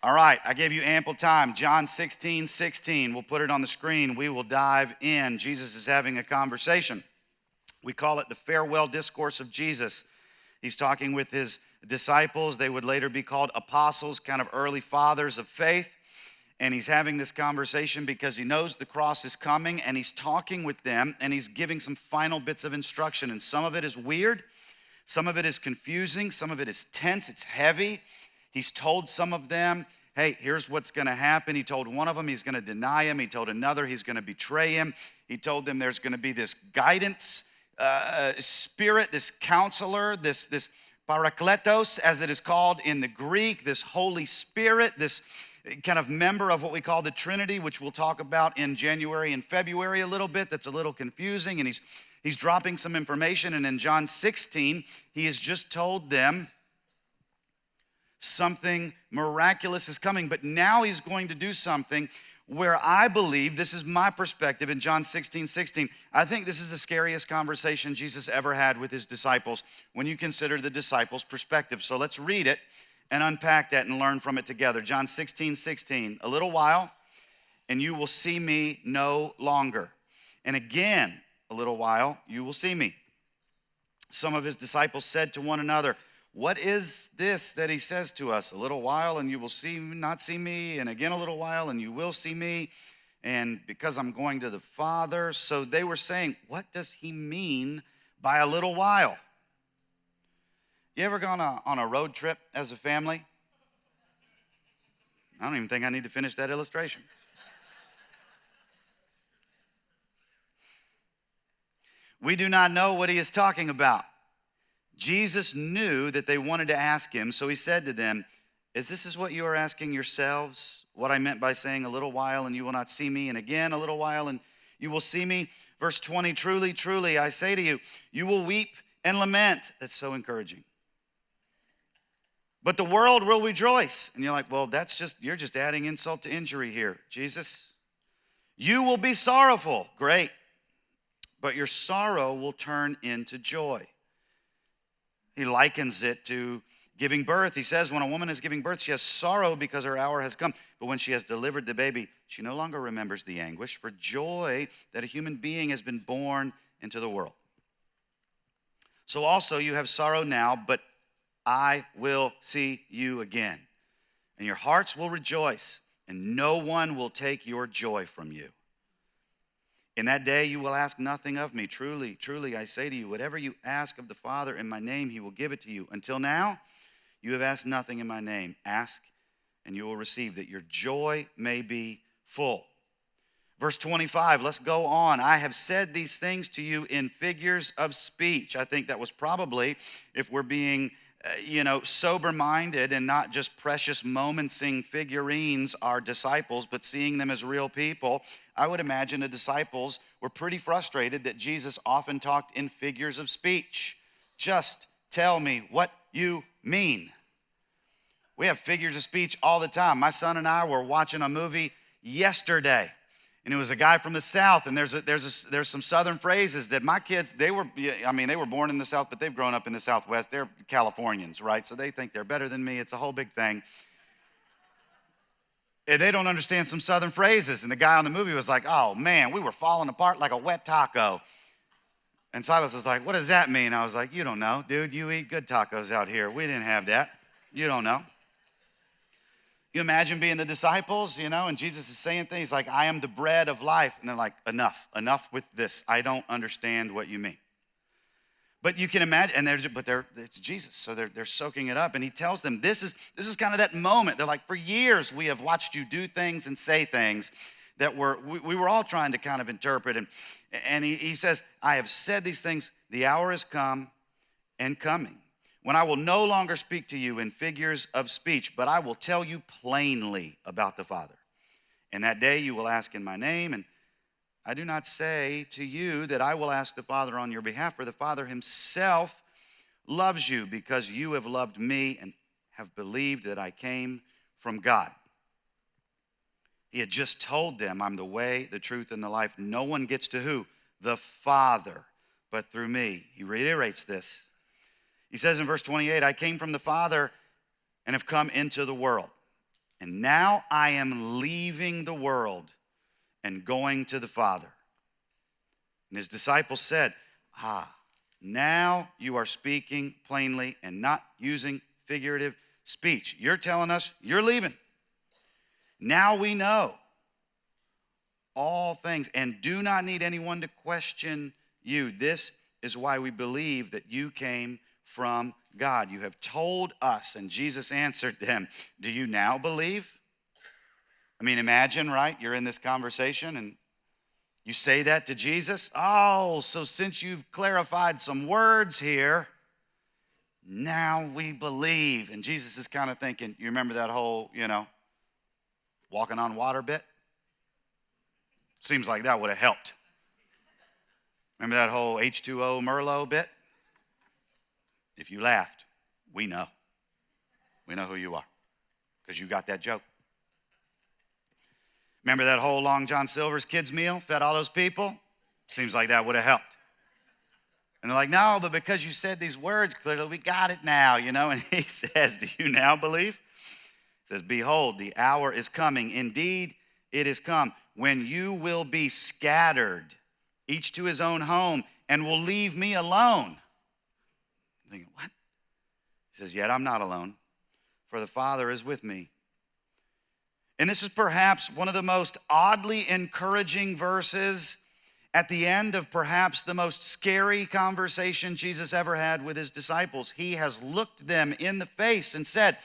All right, I gave you ample time. John 16:16. We'll put it on the screen. We will dive in. Jesus is having a conversation. We call it the farewell discourse of Jesus. He's talking with his disciples. They would later be called apostles, kind of early fathers of faith. And he's having this conversation because he knows the cross is coming, and he's talking with them, and he's giving some final bits of instruction. And some of it is weird. Some of it is confusing. Some of it is tense. It's heavy. He's told some of them, hey, here's what's going to happen. He told one of them he's going to deny him. He told another he's going to betray him. He told them there's going to be this guidance spirit, this counselor, this parakletos, as it is called in the Greek, this Holy Spirit, this kind of member of what we call the Trinity, which we'll talk about in January and February a little bit. That's a little confusing, and he's dropping some information. And in John 16, he has just told them something miraculous is coming, but now he's going to do something where I believe, this is my perspective in John 16:16, I think this is the scariest conversation Jesus ever had with his disciples when you consider the disciples' perspective. So let's read it and unpack that and learn from it together. John 16:16, a little while and you will see me no longer. And again, a little while, you will see me. Some of his disciples said to one another, what is this that he says to us? A little while and you will not see me, and again a little while and you will see me, and because I'm going to the Father. So they were saying, what does he mean by a little while? You ever gone on a road trip as a family? I don't even think I need to finish that illustration. We do not know what he is talking about. Jesus knew that they wanted to ask him, so he said to them, is this what you are asking yourselves? What I meant by saying a little while and you will not see me, and again a little while and you will see me? Verse 20, truly, truly, I say to you, you will weep and lament. That's so encouraging. But the world will rejoice. And you're like, well, you're just adding insult to injury here, Jesus. You will be sorrowful. Great. But your sorrow will turn into joy. He likens it to giving birth. He says when a woman is giving birth, she has sorrow because her hour has come. But when she has delivered the baby, she no longer remembers the anguish for joy that a human being has been born into the world. So also you have sorrow now, but I will see you again. And your hearts will rejoice, and no one will take your joy from you. In that day you will ask nothing of me. Truly, truly, I say to you, whatever you ask of the Father in my name, he will give it to you. Until now, you have asked nothing in my name. Ask, and you will receive, that your joy may be full. Verse 25, let's go on. I have said these things to you in figures of speech. I think that was probably, if we're being sober-minded and not just precious momentsing figurines, our disciples, but seeing them as real people, I would imagine the disciples were pretty frustrated that Jesus often talked in figures of speech. Just tell me what you mean. We have figures of speech all the time. My son and I were watching a movie yesterday, and it was a guy from the South, and there's some Southern phrases that my kids, they were born in the South, but they've grown up in the Southwest. They're Californians, right? So they think they're better than me. It's a whole big thing. And they don't understand some Southern phrases. And the guy on the movie was like, oh man, we were falling apart like a wet taco. And Silas was like, what does that mean? I was like, you don't know, dude. You eat good tacos out here. We didn't have that. You don't know. You imagine being the disciples, and Jesus is saying things like, I am the bread of life. And they're like, enough with this. I don't understand what you mean. But you can imagine, it's Jesus, so they're soaking it up. And he tells them, this is kind of that moment. They're like, for years we have watched you do things and say things that we were all trying to kind of interpret. And he says, I have said these things, the hour is come and coming, when I will no longer speak to you in figures of speech, but I will tell you plainly about the Father. In that day you will ask in my name, and I do not say to you that I will ask the Father on your behalf, for the Father himself loves you because you have loved me and have believed that I came from God. He had just told them, I'm the way, the truth, and the life. No one gets to who? The Father, but through me. He reiterates this. He says in verse 28, I came from the Father and have come into the world. And now I am leaving the world and going to the Father. And his disciples said, now you are speaking plainly and not using figurative speech. You're telling us you're leaving. Now we know all things and do not need anyone to question you. This is why we believe that you came from God. You have told us. And Jesus answered them, do you now believe? I mean, imagine, right? You're in this conversation and you say that to Jesus. Oh, so since you've clarified some words here, now we believe. And Jesus is kind of thinking, you remember that whole, walking on water bit? Seems like that would have helped. Remember that whole H2O Merlot bit? If you laughed, we know. We know who you are because you got that joke. Remember that whole Long John Silver's kids meal, fed all those people? Seems like that would have helped. And they're like, no, but because you said these words clearly, we got it now, And he says, do you now believe? He says, behold, the hour is coming. Indeed, it is come when you will be scattered, each to his own home, and will leave me alone. I'm thinking, what? He says, yet I'm not alone, for the Father is with me. And this is perhaps one of the most oddly encouraging verses at the end of perhaps the most scary conversation Jesus ever had with his disciples. He has looked them in the face and said,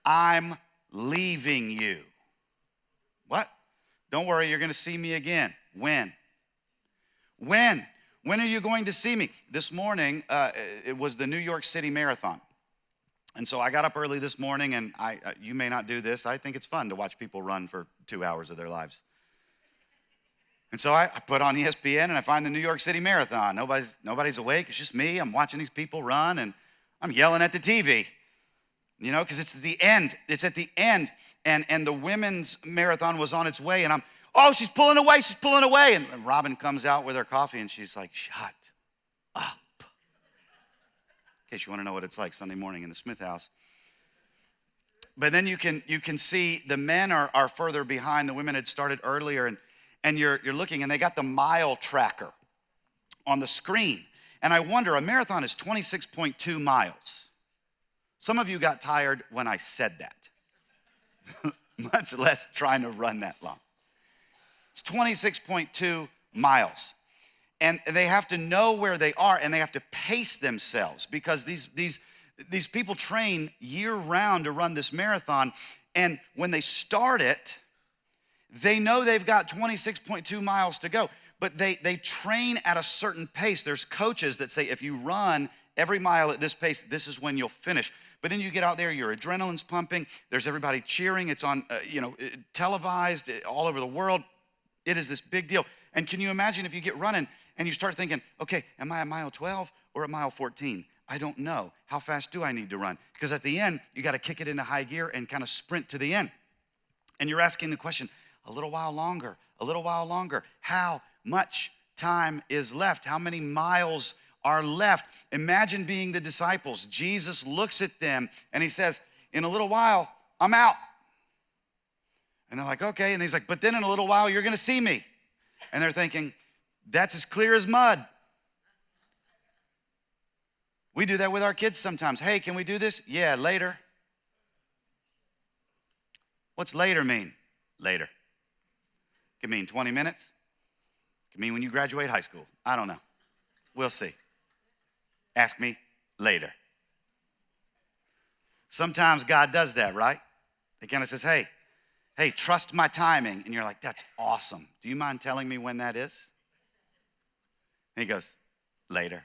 I'm leaving you. What? Don't worry, you're going to see me again. When? When? When are you going to see me? This morning, it was the New York City Marathon. And so I got up early this morning, and you may not do this. I think it's fun to watch people run for 2 hours of their lives. And so I put on ESPN, and I find the New York City Marathon. Nobody's awake. It's just me. I'm watching these people run, and I'm yelling at the TV, because it's at the end. It's at the end, and the women's marathon was on its way, and she's pulling away. She's pulling away. And Robin comes out with her coffee, and she's like, shut up. In case you want to know what it's like Sunday morning in the Smith house. But then you can see the men are further behind. The women had started earlier, and you're looking, and they got the mile tracker on the screen. And I wonder, a marathon is 26.2 miles. Some of you got tired when I said that, much less trying to run that long. It's 26.2 miles. And they have to know where they are, and they have to pace themselves because these people train year-round to run this marathon. And when they start it, they know they've got 26.2 miles to go, but they train at a certain pace. There's coaches that say, if you run every mile at this pace, this is when you'll finish. But then you get out there, your adrenaline's pumping. There's everybody cheering. It's on, televised all over the world. It is this big deal. And can you imagine if you get running and you start thinking, okay, am I at mile 12 or at mile 14? I don't know. How fast do I need to run? Because at the end, you got to kick it into high gear and kind of sprint to the end. And you're asking the question, a little while longer. How much time is left? How many miles are left? Imagine being the disciples. Jesus looks at them and he says, in a little while, I'm out. And they're like, okay. And he's like, but then in a little while, you're going to see me. And they're thinking, that's as clear as mud. We do that with our kids sometimes. Hey, can we do this? Yeah, later. What's later mean? Later. It can mean 20 minutes. It can mean when you graduate high school. I don't know. We'll see. Ask me later. Sometimes God does that, right? He kind of says, hey, trust my timing. And you're like, that's awesome. Do you mind telling me when that is? And he goes, later.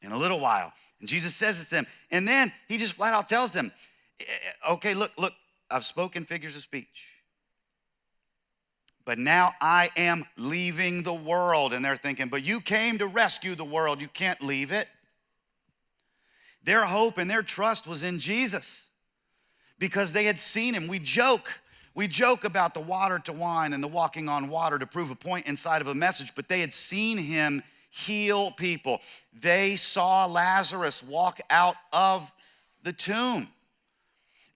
In a little while. And Jesus says it to them. And then he just flat out tells them, okay, look, I've spoken figures of speech. But now I am leaving the world. And they're thinking, but you came to rescue the world. You can't leave it. Their hope and their trust was in Jesus because they had seen him. We joke about the water to wine and the walking on water to prove a point inside of a message, but they had seen him heal people. They saw Lazarus walk out of the tomb.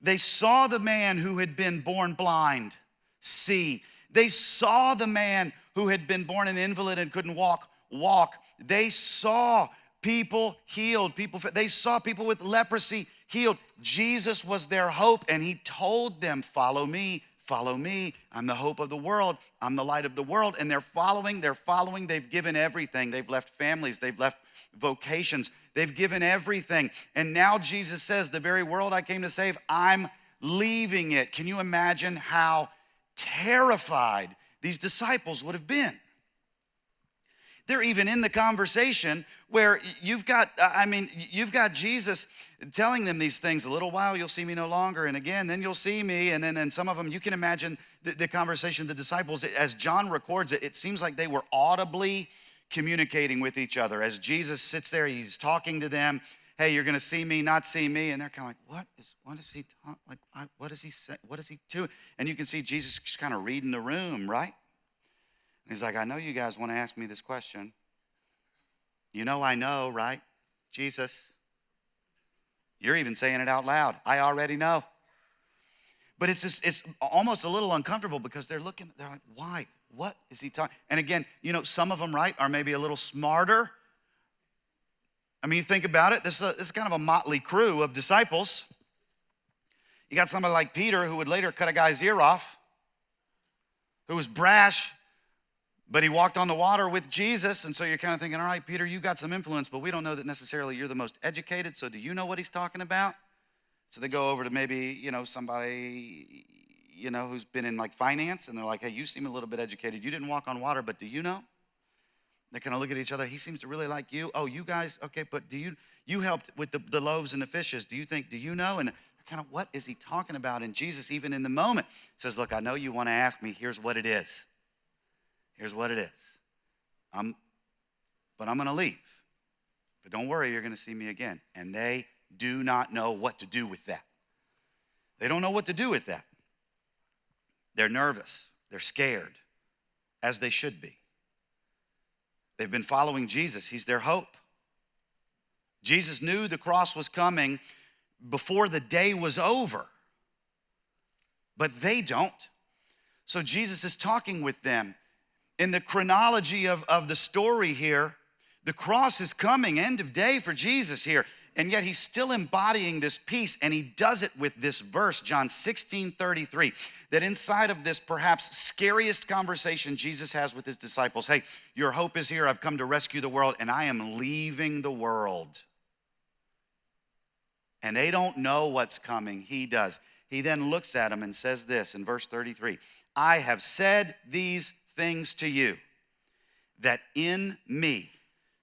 They saw the man who had been born blind see. They saw the man who had been born an invalid and couldn't walk. They saw people healed. They saw people with leprosy healed. Jesus was their hope, and he told them, follow me, follow me. I'm the hope of the world. I'm the light of the world. And they're following. They've given everything. They've left families. They've left vocations. They've given everything. And now Jesus says, the very world I came to save, I'm leaving it. Can you imagine how terrified these disciples would have been? They're even in the conversation where you've got Jesus telling them these things. A little while, you'll see me no longer. And again, then you'll see me. And then some of them, you can imagine the conversation, the disciples, as John records it, it seems like they were audibly communicating with each other. As Jesus sits there, he's talking to them. Hey, you're going to see me, not see me. And they're kind of like, what is he talking? Like, what does he say? What does he do? And you can see Jesus just kind of reading the room, right? And he's like, I know you guys want to ask me this question. You know I know, right? Jesus, you're even saying it out loud. I already know. But it's almost a little uncomfortable because they're like, why? What is he talking? And again, some of them, right, are maybe a little smarter. I mean, you think about it. This is kind of a motley crew of disciples. You got somebody like Peter who would later cut a guy's ear off, who was brash, but he walked on the water with Jesus. And so you're kind of thinking, all right, Peter, you got some influence, but we don't know that necessarily you're the most educated. So do you know what he's talking about? So they go over to maybe, somebody, who's been in like finance. And they're like, hey, you seem a little bit educated. You didn't walk on water, but do you know? They kind of look at each other. He seems to really like you. Oh, you guys, okay, but you helped with the loaves and the fishes. Do you know? And kind of, what is he talking about? And Jesus, even in the moment, says, look, I know you want to ask me. Here's what it is. Here's what it is. But I'm going to leave. But don't worry, you're going to see me again. And they do not know what to do with that. They don't know what to do with that. They're nervous. They're scared, as they should be. They've been following Jesus. He's their hope. Jesus knew the cross was coming before the day was over, but they don't. So Jesus is talking with them. In the chronology of the story here, the cross is coming, end of day for Jesus here, and yet he's still embodying this peace, and he does it with this verse, John 16:33, that inside of this perhaps scariest conversation Jesus has with his disciples, hey, your hope is here, I've come to rescue the world, and I am leaving the world. And they don't know what's coming, he does. He then looks at them and says this in verse 33, I have said these things to you, that in me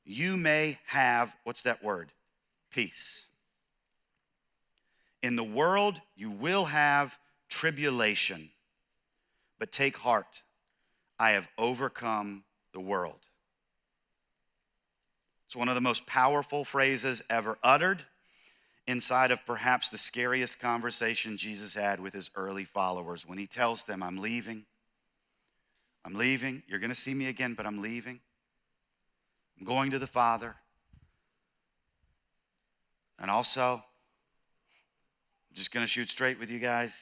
you may have, what's that word? Peace. In the world you will have tribulation, but take heart, I have overcome the world. It's one of the most powerful phrases ever uttered inside of perhaps the scariest conversation Jesus had with his early followers when he tells them, I'm leaving. You're going to see me again, but I'm leaving. I'm going to the Father. And also, I'm just going to shoot straight with you guys.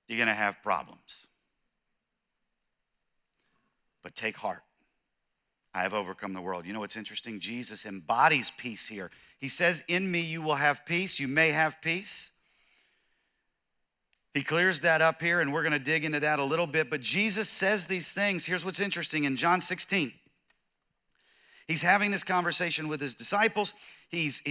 You're going to have problems. But take heart. I have overcome the world. You know what's interesting? Jesus embodies peace here. He says, in me you will have peace. You may have peace. He clears that up here, and we're going to dig into that a little bit. But Jesus says these things. Here's what's interesting. In John 16, he's having this conversation with his disciples. He's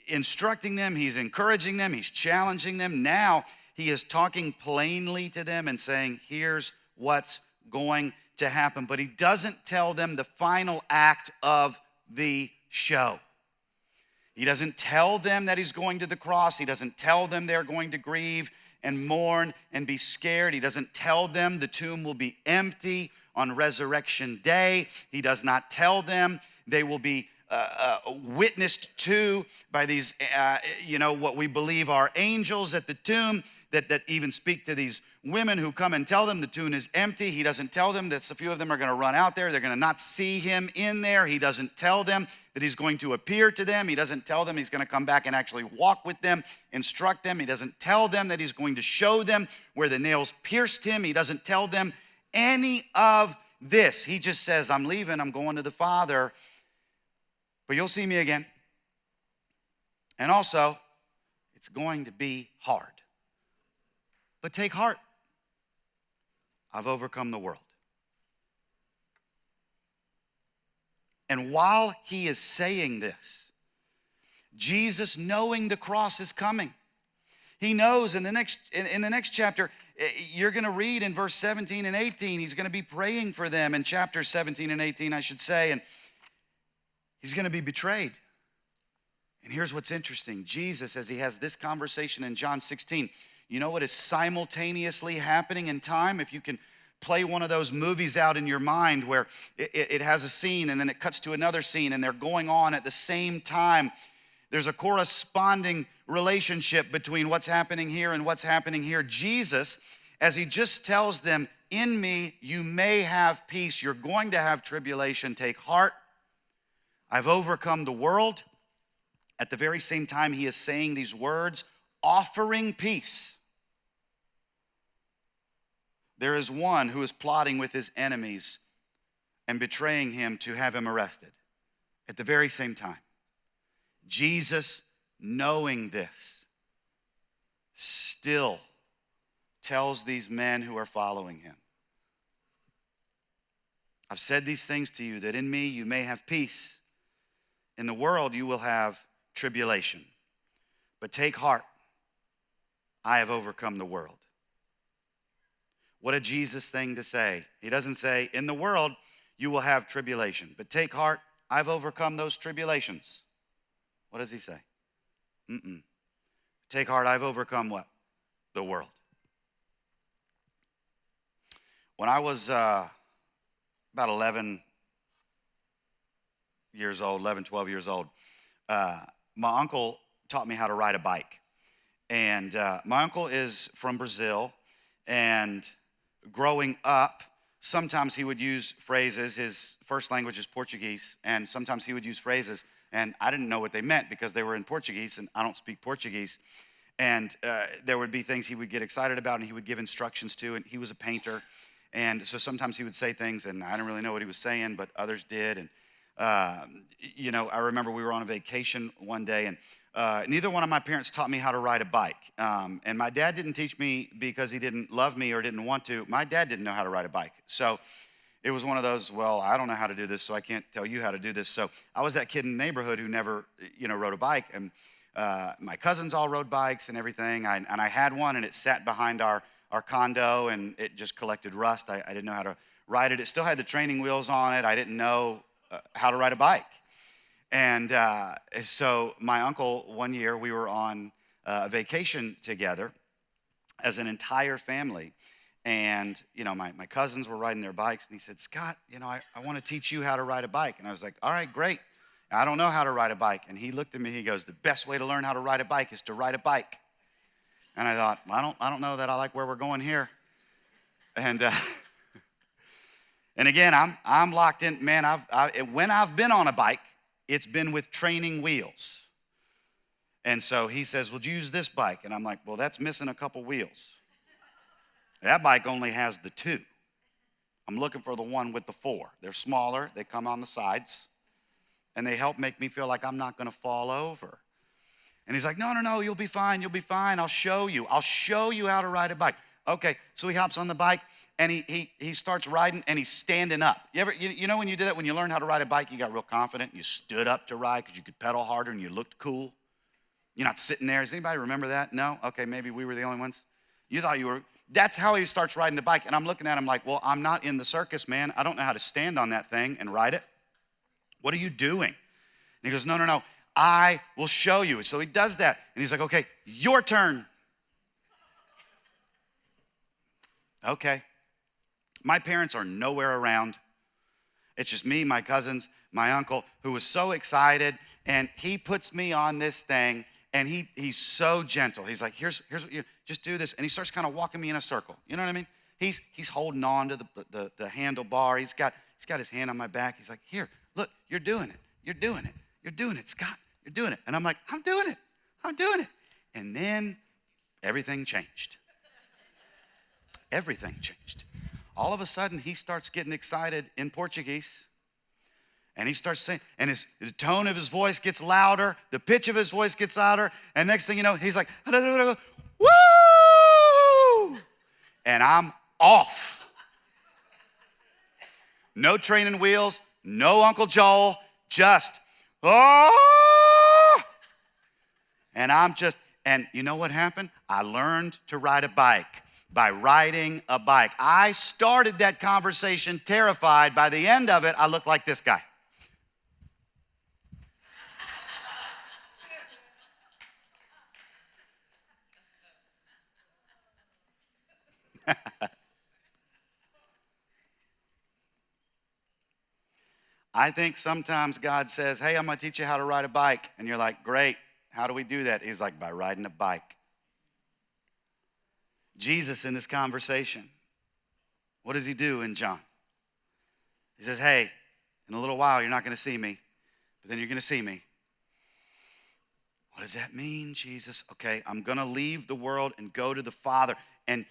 instructing them. He's encouraging them. He's challenging them. Now he is talking plainly to them and saying, here's what's going to happen. But he doesn't tell them the final act of the show. He doesn't tell them that he's going to the cross. He doesn't tell them they're going to grieve and mourn and be scared. He doesn't tell them the tomb will be empty on resurrection day. He does not tell them they will be witnessed to by these, what we believe are angels at the tomb that even speak to these women who come and tell them the tomb is empty. He doesn't tell them that a few of them are going to run out there. They're going to not see him in there. He doesn't tell them that he's going to appear to them. He doesn't tell them he's going to come back and actually walk with them, instruct them. He doesn't tell them that he's going to show them where the nails pierced him. He doesn't tell them any of this. He just says, I'm leaving, I'm going to the Father, but you'll see me again. And also, it's going to be hard. But take heart. I've overcome the world. And while he is saying this, Jesus, knowing the cross is coming, he knows in the next chapter, you're going to read in verse 17 and 18, he's going to be praying for them in chapters 17 and 18, I should say, and he's going to be betrayed. And here's what's interesting. Jesus, as he has this conversation in John 16, you know what is simultaneously happening in time? If you can play one of those movies out in your mind where it has a scene and then it cuts to another scene and they're going on at the same time. There's a corresponding relationship between what's happening here and what's happening here. Jesus, as he just tells them, in me you may have peace. You're going to have tribulation. Take heart. I've overcome the world. At the very same time he is saying these words, offering peace. There is one who is plotting with his enemies and betraying him to have him arrested. At the very same time, Jesus, knowing this, still tells these men who are following him, I've said these things to you that in me you may have peace. In the world you will have tribulation. But take heart, I have overcome the world. What a Jesus thing to say. He doesn't say, in the world, you will have tribulation. But take heart, I've overcome those tribulations. What does he say? Take heart, I've overcome what? The world. When I was about 11 years old, 11, 12 years old, my uncle taught me how to ride a bike. And my uncle is from Brazil, and growing up, sometimes he would use phrases. His first language is Portuguese, and sometimes he would use phrases, and I didn't know what they meant because they were in Portuguese, and I don't speak Portuguese. And there would be things he would get excited about, and he would give instructions to, and he was a painter. And so sometimes he would say things, and I didn't really know what he was saying, but others did. And, I remember we were on a vacation one day, and neither one of my parents taught me how to ride a bike. And my dad didn't teach me because he didn't love me or didn't want to. My dad didn't know how to ride a bike. So it was one of those, well, I don't know how to do this, so I can't tell you how to do this. So I was that kid in the neighborhood who never, rode a bike. And my cousins all rode bikes and everything. And I had one, and it sat behind our condo, and it just collected rust. I didn't know how to ride it. It still had the training wheels on it. I didn't know how to ride a bike. And so my uncle, one year, we were on a vacation together as an entire family. And, my cousins were riding their bikes. And he said, Scott, I want to teach you how to ride a bike. And I was like, all right, great. I don't know how to ride a bike. And he looked at me, he goes, the best way to learn how to ride a bike is to ride a bike. And I thought, I don't know that I like where we're going here. And and again, I'm locked in. Man, when I've been on a bike, it's been with training wheels. And so he says, well, use this bike. And I'm like, well, that's missing a couple wheels. That bike only has the 2. I'm looking for the one with the 4. They're smaller, they come on the sides, and they help make me feel like I'm not gonna fall over. And he's like, no, you'll be fine, I'll show you how to ride a bike. Okay, so he hops on the bike, and he starts riding, and he's standing up. You know when you did that, when you learned how to ride a bike, you got real confident, you stood up to ride because you could pedal harder and you looked cool? You're not sitting there. Does anybody remember that? No? Okay, maybe we were the only ones. You thought you were. That's how he starts riding the bike, and I'm looking at him like, well, I'm not in the circus, man. I don't know how to stand on that thing and ride it. What are you doing? And he goes, no, I will show you. So he does that, and he's like, okay, your turn. Okay. My parents are nowhere around. It's just me, my cousins, my uncle, who was so excited, and he puts me on this thing, and he's so gentle. He's like, here's what you, just do this. And he starts kind of walking me in a circle. You know what I mean? He's holding on to the handlebar. He's got his hand on my back. He's like, here, look, you're doing it. You're doing it, Scott. You're doing it. And I'm like, I'm doing it. I'm doing it. And then everything changed. Everything changed. All of a sudden, he starts getting excited in Portuguese. And he starts saying, and the tone of his voice gets louder, the pitch of his voice gets louder, and next thing you know, he's like, woo! And I'm off. No training wheels, no Uncle Joel, just, oh! And you know what happened? I learned to ride a bike by riding a bike. I started that conversation terrified. By the end of it, I looked like this guy. I think sometimes God says, hey, I'm going to teach you how to ride a bike. And you're like, great. How do we do that? He's like, by riding a bike. Jesus in this conversation, what does he do in John? He says, hey, in a little while, you're not going to see me, but then you're going to see me. What does that mean, Jesus? Okay, I'm going to leave the world and go to the Father. And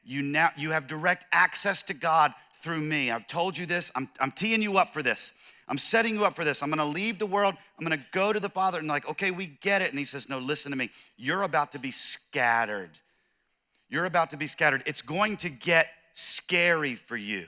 you have direct access to God through me. I've told you this. I'm teeing you up for this. I'm setting you up for this. I'm going to leave the world. I'm going to go to the Father. And like, okay, we get it. And he says, no, listen to me. You're about to be scattered. You're about to be scattered. It's going to get scary for you.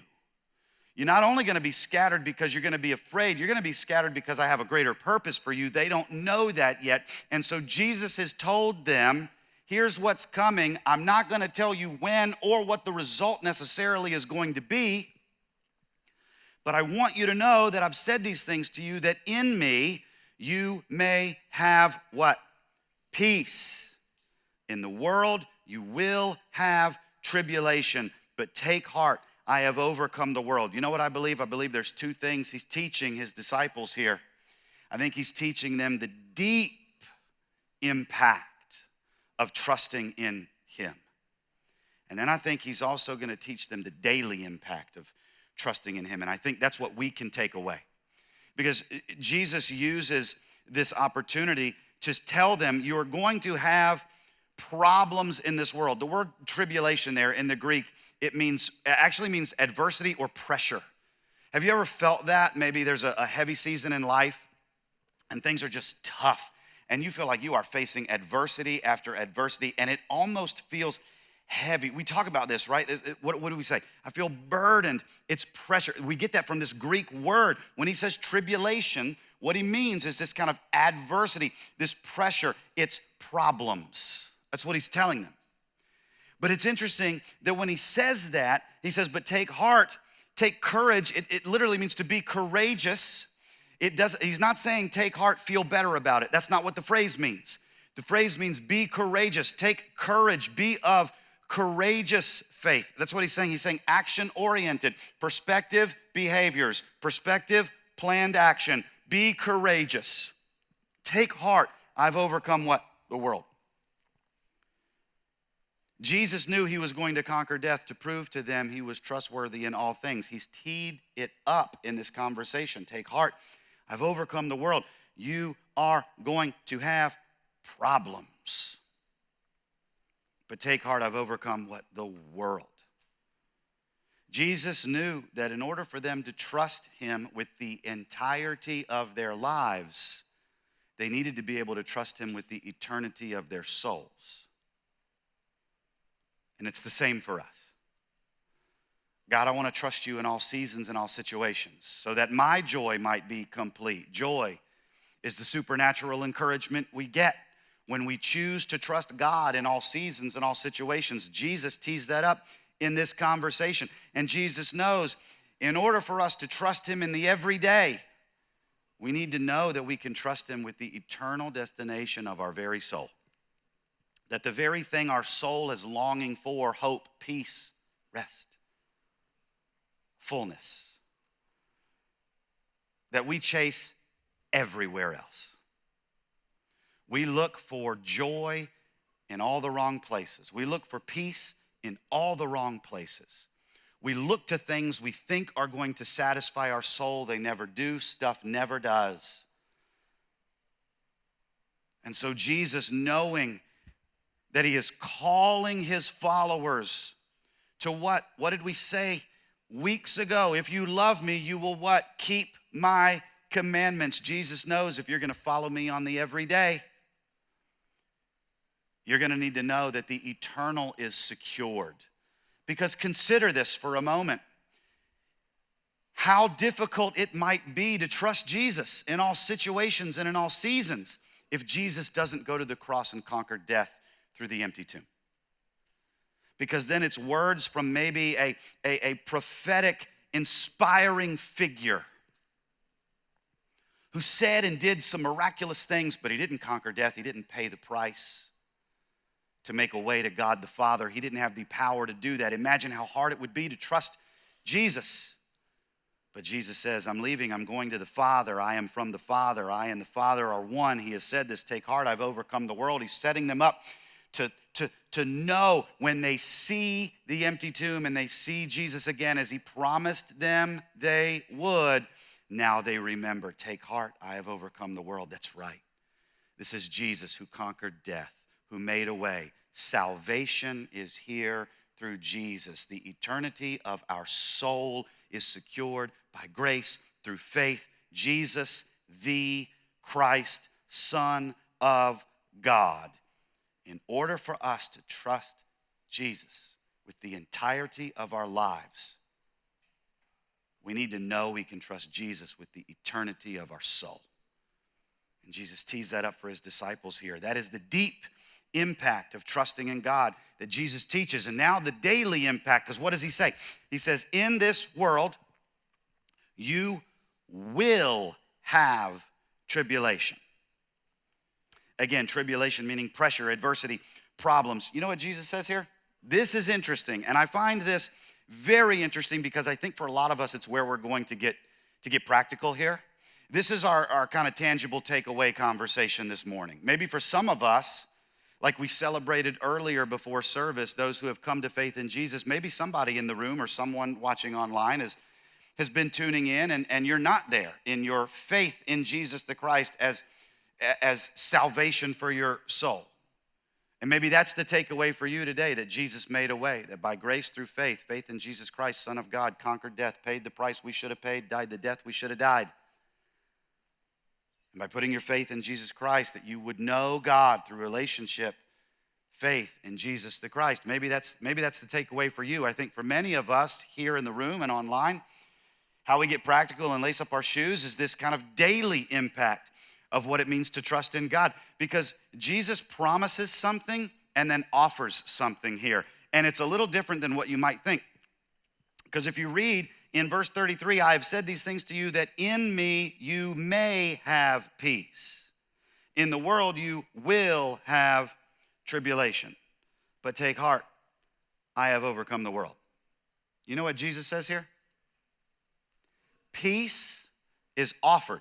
You're not only going to be scattered because you're going to be afraid, you're going to be scattered because I have a greater purpose for you. They don't know that yet. And so Jesus has told them, here's what's coming. I'm not going to tell you when or what the result necessarily is going to be, but I want you to know that I've said these things to you, that in me you may have what? Peace. In the world you will have tribulation, but take heart. I have overcome the world. You know what I believe? I believe there's two things he's teaching his disciples here. I think he's teaching them the deep impact of trusting in him. And then I think he's also going to teach them the daily impact of trusting in him. And I think that's what we can take away. Because Jesus uses this opportunity to tell them you are going to have problems in this world. The word tribulation there in the Greek, it actually means adversity or pressure. Have you ever felt that? Maybe there's a heavy season in life and things are just tough and you feel like you are facing adversity after adversity and it almost feels heavy. We talk about this, right? What do we say? I feel burdened. It's pressure. We get that from this Greek word. When he says tribulation, what he means is this kind of adversity, this pressure. It's problems. That's what he's telling them. But it's interesting that when he says that, he says, but take heart, take courage. It literally means to be courageous. He's not saying take heart, feel better about it. That's not what the phrase means. The phrase means be courageous, take courage, be of courageous faith. That's what he's saying. He's saying action-oriented, perspective, behaviors, perspective, planned action. Be courageous. Take heart. I've overcome what? The world. Jesus knew he was going to conquer death to prove to them he was trustworthy in all things. He's teed it up in this conversation. Take heart. I've overcome the world. You are going to have problems. But take heart, I've overcome what? The world. Jesus knew that in order for them to trust him with the entirety of their lives, they needed to be able to trust him with the eternity of their souls. And it's the same for us. God, I want to trust you in all seasons and all situations so that my joy might be complete. Joy is the supernatural encouragement we get when we choose to trust God in all seasons and all situations. Jesus teased that up in this conversation. And Jesus knows in order for us to trust him in the everyday, we need to know that we can trust him with the eternal destination of our very soul. That the very thing our soul is longing for, hope, peace, rest, fullness, that we chase everywhere else. We look for joy in all the wrong places. We look for peace in all the wrong places. We look to things we think are going to satisfy our soul. They never do. Stuff never does. And so Jesus, knowing that he is calling his followers to what? What did we say weeks ago? If you love me, you will what? Keep my commandments. Jesus knows if you're going to follow me on the everyday, you're going to need to know that the eternal is secured. Because consider this for a moment. How difficult it might be to trust Jesus in all situations and in all seasons if Jesus doesn't go to the cross and conquer death through the empty tomb. Because then it's words from maybe a prophetic, inspiring figure who said and did some miraculous things, but he didn't conquer death. He didn't pay the price to make a way to God the Father. He didn't have the power to do that. Imagine how hard it would be to trust Jesus. But Jesus says, I'm leaving, I'm going to the Father. I am from the Father. I and the Father are one. He has said this, take heart, I've overcome the world. He's setting them up to know when they see the empty tomb and they see Jesus again as he promised them they would. Now they remember, take heart, I have overcome the world. That's right. This is Jesus who conquered death, who made a way. Salvation is here through Jesus. The eternity of our soul is secured by grace through faith. Jesus, the Christ, Son of God. In order for us to trust Jesus with the entirety of our lives, we need to know we can trust Jesus with the eternity of our soul. And Jesus teased that up for his disciples here. That is the deep impact of trusting in God that Jesus teaches. And now the daily impact, because what does he say? He says, in this world, you will have tribulation. Again, tribulation meaning pressure, adversity, problems. You know what Jesus says here? This is interesting, and I find this very interesting because I think for a lot of us, it's where we're going to get practical here. This is our kind of tangible takeaway conversation this morning. Maybe for some of us, like we celebrated earlier before service, those who have come to faith in Jesus, maybe somebody in the room or someone watching online has been tuning in and you're not there in your faith in Jesus the Christ as salvation for your soul. And maybe that's the takeaway for you today, that Jesus made a way, that by grace through faith in Jesus Christ, Son of God, conquered death, paid the price we should have paid, died the death we should have died. And by putting your faith in Jesus Christ, that you would know God through relationship, faith in Jesus the Christ. Maybe that's the takeaway for you. I think for many of us here in the room and online, how we get practical and lace up our shoes is this kind of daily impact of what it means to trust in God. Because Jesus promises something and then offers something here. And it's a little different than what you might think. Because if you read in verse 33, I have said these things to you that in me you may have peace. In the world you will have tribulation. But take heart, I have overcome the world. You know what Jesus says here? Peace is offered.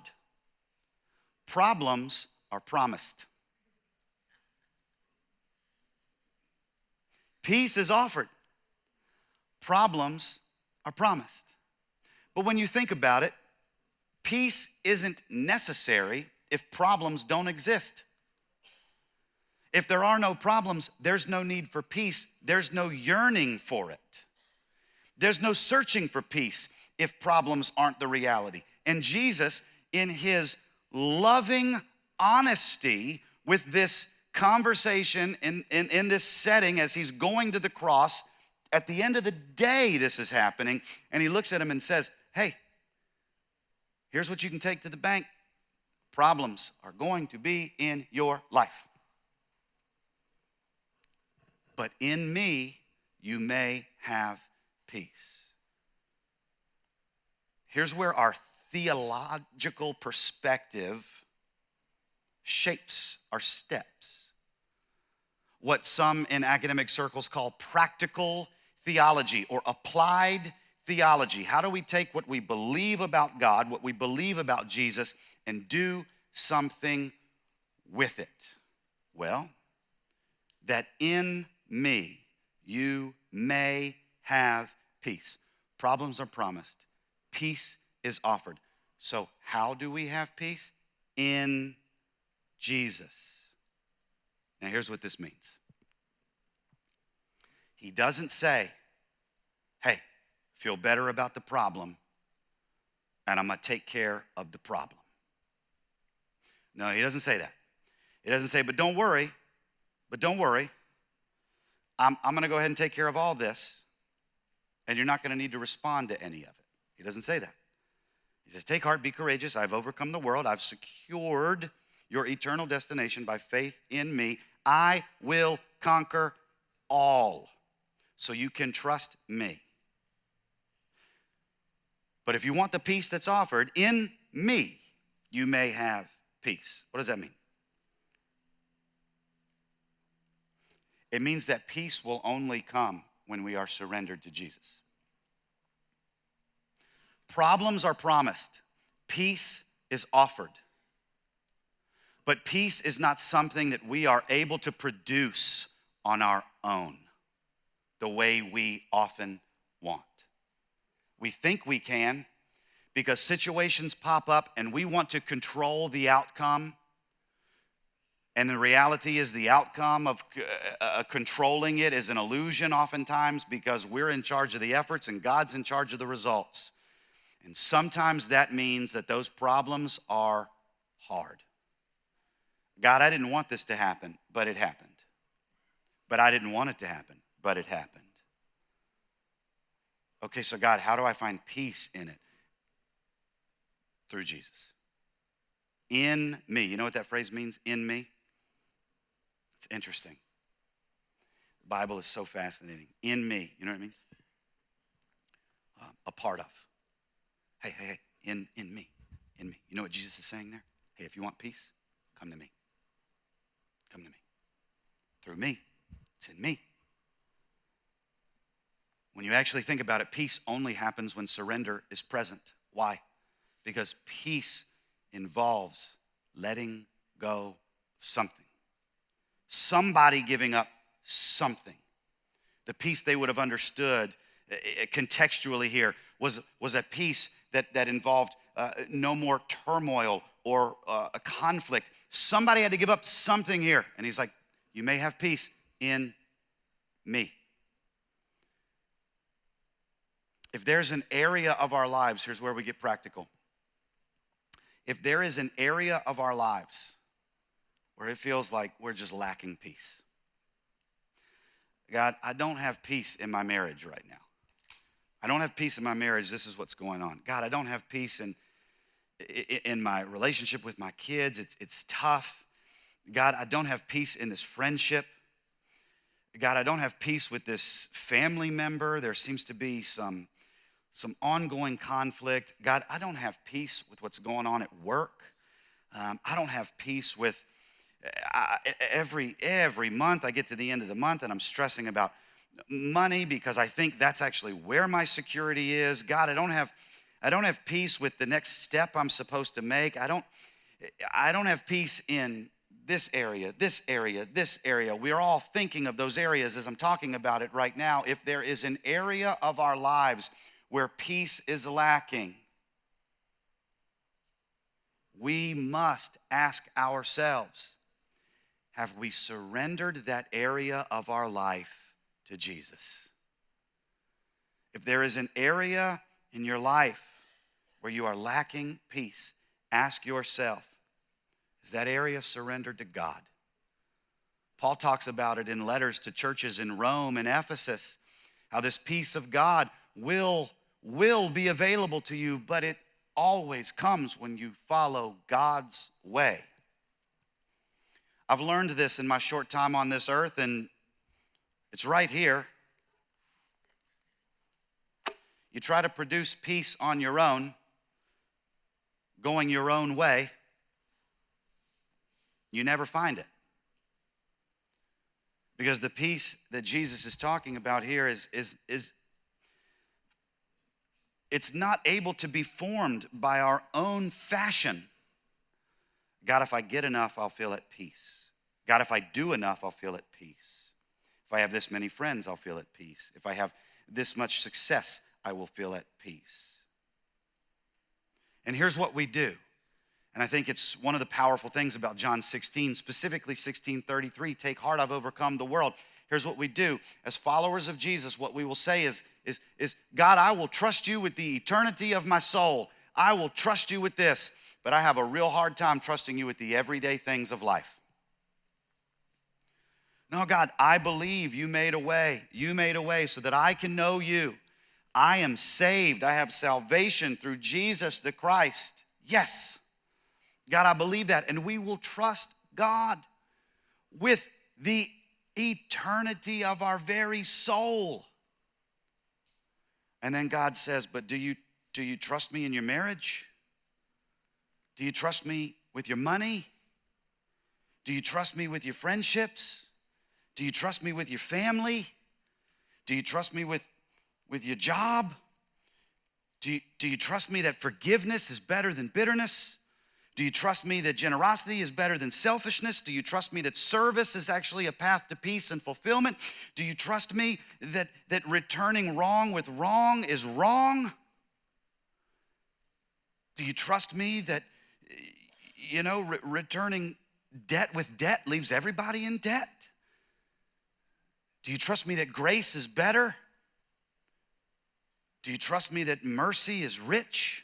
Problems are promised. Peace is offered. Problems are promised. But when you think about it, peace isn't necessary if problems don't exist. If there are no problems, there's no need for peace. There's no yearning for it. There's no searching for peace if problems aren't the reality. And Jesus, in his loving honesty with this conversation in this setting as he's going to the cross, at the end of the day this is happening, and he looks at him and says, hey, here's what you can take to the bank. Problems are going to be in your life. But in me, you may have peace. Here's where our theological perspective shapes our steps. What some in academic circles call practical theology or applied theology. How do we take what we believe about God, what we believe about Jesus, and do something with it? Well, that in me you may have peace. Problems are promised. Peace is offered. So how do we have peace? In Jesus. Now here's what this means. He doesn't say, hey, feel better about the problem, and I'm going to take care of the problem. No, he doesn't say that. He doesn't say, but don't worry, I'm going to go ahead and take care of all this, and you're not going to need to respond to any of it. He doesn't say that. He says, take heart, be courageous. I've overcome the world. I've secured your eternal destination by faith in me. I will conquer all, so you can trust me. But if you want the peace that's offered in me, you may have peace. What does that mean? It means that peace will only come when we are surrendered to Jesus. Problems are promised. Peace is offered. But peace is not something that we are able to produce on our own the way we often want. We think we can because situations pop up and we want to control the outcome. And the reality is the outcome of controlling it is an illusion oftentimes because we're in charge of the efforts and God's in charge of the results. And sometimes that means that those problems are hard. God, I didn't want this to happen, but it happened. But I didn't want it to happen, but it happened. Okay, so God, how do I find peace in it? Through Jesus. In me. You know what that phrase means? In me? It's interesting. The Bible is so fascinating. In me. You know what it means? A part of. Hey, in me. In me. You know what Jesus is saying there? Hey, if you want peace, come to me. Come to me. Through me. It's in me. When you actually think about it, peace only happens when surrender is present. Why? Because peace involves letting go of something. Somebody giving up something. The peace they would have understood contextually here was a peace that involved no more turmoil or a conflict. Somebody had to give up something here. And he's like, you may have peace in me. If there's an area of our lives, here's where we get practical. If there is an area of our lives where it feels like we're just lacking peace. God, I don't have peace in my marriage right now. I don't have peace in my marriage. This is what's going on. God, I don't have peace in my relationship with my kids. It's tough. God, I don't have peace in this friendship. God, I don't have peace with this family member. There seems to be some ongoing conflict. God, I don't have peace with what's going on at work. I don't have peace with every month I get to the end of the month and I'm stressing about money because I think that's actually where my security is. God, I don't have peace with the next step I'm supposed to make. I don't have peace in this area, this area, this area. We're all thinking of those areas as I'm talking about it right now. If there is an area of our lives where peace is lacking, we must ask ourselves, have we surrendered that area of our life to Jesus? If there is an area in your life where you are lacking peace, ask yourself, is that area surrendered to God? Paul talks about it in letters to churches in Rome and Ephesus, how this peace of God will be available to you, but it always comes when you follow God's way. I've learned this in my short time on this earth, and it's right here. You try to produce peace on your own, going your own way, you never find it. Because the peace that Jesus is talking about here is it's not able to be formed by our own fashion. God, if I get enough, I'll feel at peace. God, if I do enough, I'll feel at peace. If I have this many friends, I'll feel at peace. If I have this much success, I will feel at peace. And here's what we do. And I think it's one of the powerful things about John 16, specifically 16:33, take heart, I've overcome the world. Here's what we do. As followers of Jesus, what we will say is God, I will trust you with the eternity of my soul. I will trust you with this, but I have a real hard time trusting you with the everyday things of life. No, God, I believe you made a way. You made a way so that I can know you. I am saved. I have salvation through Jesus the Christ. Yes. God, I believe that. And we will trust God with the eternity of our very soul. And then God says, but do you trust me in your marriage? Do you trust me with your money? Do you trust me with your friendships? Do you trust me with your family? Do you trust me with your job? Do you trust me that forgiveness is better than bitterness? Do you trust me that generosity is better than selfishness? Do you trust me that service is actually a path to peace and fulfillment? Do you trust me that returning wrong with wrong is wrong? Do you trust me that, returning debt with debt leaves everybody in debt? Do you trust me that grace is better? Do you trust me that mercy is rich?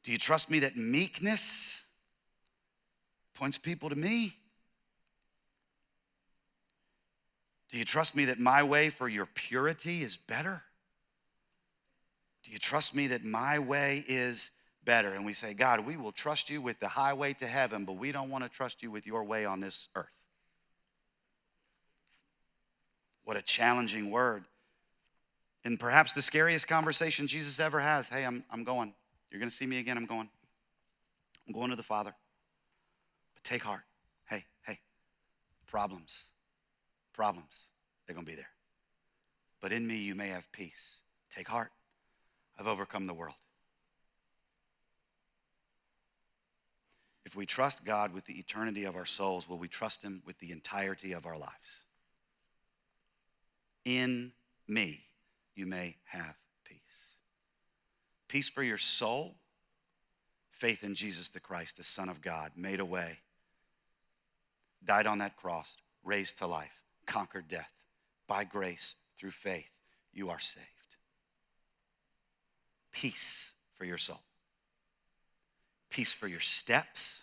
Do you trust me that meekness points people to me? Do you trust me that my way for your purity is better? Do you trust me that my way is better? And we say, God, we will trust you with the highway to heaven, but we don't want to trust you with your way on this earth. What a challenging word. And perhaps the scariest conversation Jesus ever has. Hey, I'm going. You're going to see me again. I'm going to the Father. But take heart. Hey, problems. They're going to be there. But in me, you may have peace. Take heart. I've overcome the world. If we trust God with the eternity of our souls, will we trust him with the entirety of our lives? In me, you may have peace. Peace for your soul, faith in Jesus the Christ, the Son of God, made a way, died on that cross, raised to life, conquered death. By grace, through faith, you are saved. Peace for your soul. Peace for your steps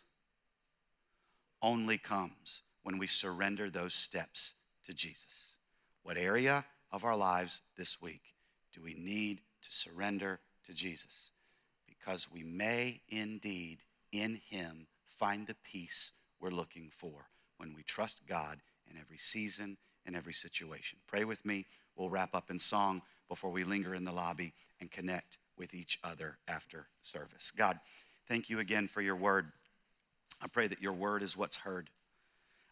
only comes when we surrender those steps to Jesus. What area of our lives this week do we need to surrender to Jesus? Because we may indeed in him find the peace we're looking for when we trust God in every season and every situation. Pray with me. We'll wrap up in song before we linger in the lobby and connect with each other after service. God, thank you again for your word. I pray that your word is what's heard.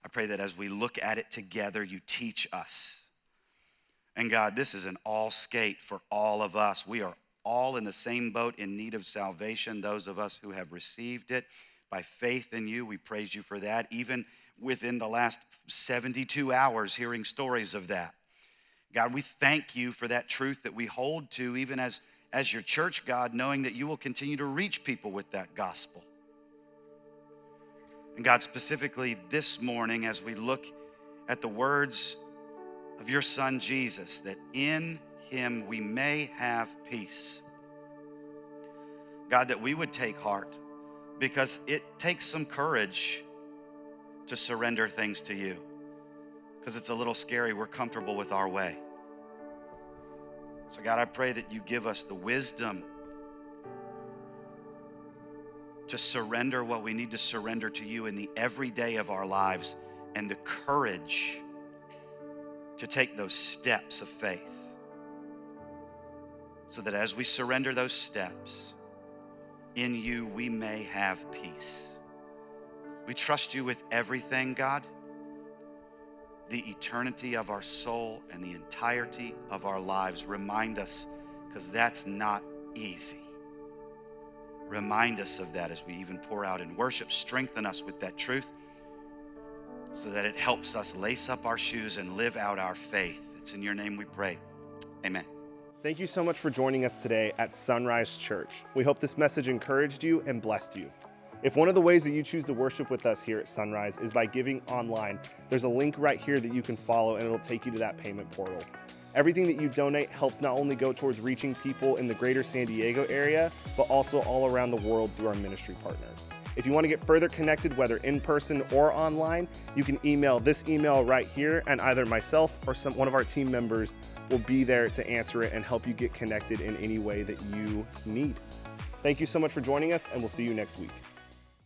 I pray that as we look at it together, you teach us. And God, this is an all skate for all of us. We are all in the same boat in need of salvation. Those of us who have received it by faith in you, we praise you for that. Even within the last 72 hours, hearing stories of that. God, we thank you for that truth that we hold to, even as your church, God, knowing that you will continue to reach people with that gospel. And God, specifically this morning, as we look at the words of your son, Jesus, that in him we may have peace. God, that we would take heart, because it takes some courage to surrender things to you, because it's a little scary. We're comfortable with our way. So God, I pray that you give us the wisdom to surrender what we need to surrender to you in the everyday of our lives, and the courage to take those steps of faith, so that as we surrender those steps, in you we may have peace. We trust you with everything, God. The eternity of our soul and the entirety of our lives. Remind us, because that's not easy. Remind us of that as we even pour out in worship. Strengthen us with that truth so that it helps us lace up our shoes and live out our faith. It's in your name we pray. Amen. Thank you so much for joining us today at Sonrise Church. We hope this message encouraged you and blessed you. If one of the ways that you choose to worship with us here at Sonrise is by giving online, there's a link right here that you can follow and it'll take you to that payment portal. Everything that you donate helps not only go towards reaching people in the greater San Diego area, but also all around the world through our ministry partners. If you want to get further connected, whether in person or online, you can email this email right here, and either myself or one of our team members will be there to answer it and help you get connected in any way that you need. Thank you so much for joining us, and we'll see you next week.